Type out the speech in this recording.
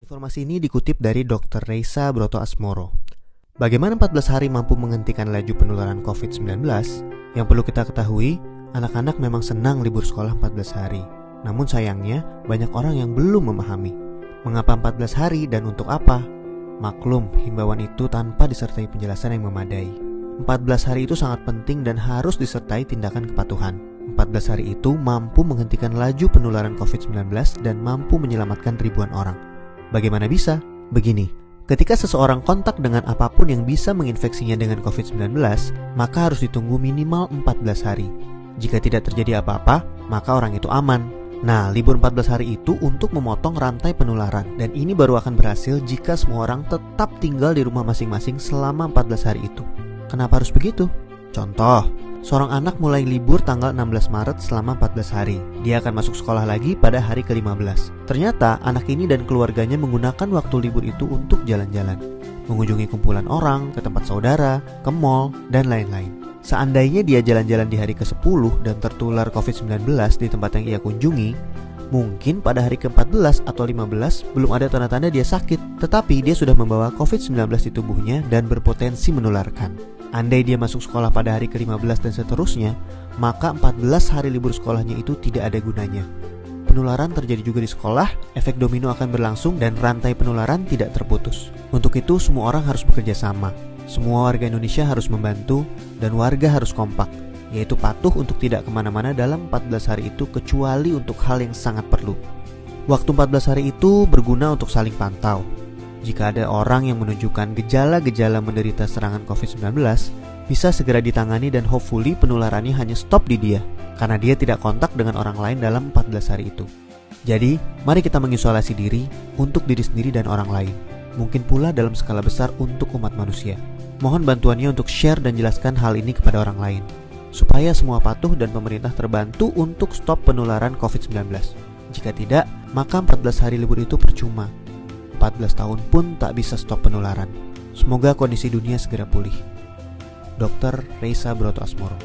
Informasi ini dikutip dari Dr. Reysa Broto Asmoro. Bagaimana 14 hari mampu menghentikan laju penularan COVID-19? Yang perlu kita ketahui, anak-anak memang senang libur sekolah 14 hari. Namun sayangnya, banyak orang yang belum memahami. Mengapa 14 hari dan untuk apa? Maklum, himbauan itu tanpa disertai penjelasan yang memadai. 14 hari itu sangat penting dan harus disertai tindakan kepatuhan. 14 hari itu mampu menghentikan laju penularan COVID-19 dan mampu menyelamatkan ribuan orang. Bagaimana bisa? Begini, ketika seseorang kontak dengan apapun yang bisa menginfeksinya dengan COVID-19, maka harus ditunggu minimal 14 hari. Jika tidak terjadi apa-apa, maka orang itu aman. Nah, libur 14 hari itu untuk memotong rantai penularan, dan ini baru akan berhasil jika semua orang tetap tinggal di rumah masing-masing selama 14 hari itu. Kenapa harus begitu? Contoh, seorang anak mulai libur tanggal 16 Maret selama 14 hari. Dia akan masuk sekolah lagi pada hari ke-15. Ternyata anak ini dan keluarganya menggunakan waktu libur itu untuk jalan-jalan, mengunjungi kumpulan orang, ke tempat saudara, ke mall, dan lain-lain. Seandainya dia jalan-jalan di hari ke-10 dan tertular COVID-19 di tempat yang ia kunjungi, mungkin pada hari ke-14 atau 15 belum ada tanda-tanda dia sakit, tetapi dia sudah membawa COVID-19 di tubuhnya dan berpotensi menularkan. Andai dia masuk sekolah pada hari ke-15 dan seterusnya, maka 14 hari libur sekolahnya itu tidak ada gunanya. Penularan terjadi juga di sekolah, efek domino akan berlangsung dan rantai penularan tidak terputus. Untuk itu semua orang harus bekerja sama. Semua warga Indonesia harus membantu dan warga harus kompak, yaitu patuh untuk tidak kemana-mana dalam 14 hari itu kecuali untuk hal yang sangat perlu. Waktu 14 hari itu berguna untuk saling pantau. Jika ada orang yang menunjukkan gejala-gejala menderita serangan COVID-19, bisa segera ditangani dan hopefully penularannya hanya stop di dia, karena dia tidak kontak dengan orang lain dalam 14 hari itu. Jadi, mari kita mengisolasi diri untuk diri sendiri dan orang lain. Mungkin pula dalam skala besar untuk umat manusia. Mohon bantuannya untuk share dan jelaskan hal ini kepada orang lain, supaya semua patuh dan pemerintah terbantu untuk stop penularan COVID-19. Jika tidak, maka 14 hari libur itu percuma. 14 tahun pun tak bisa stop penularan. Semoga kondisi dunia segera pulih. Dr. Reysa Broto Asmoro.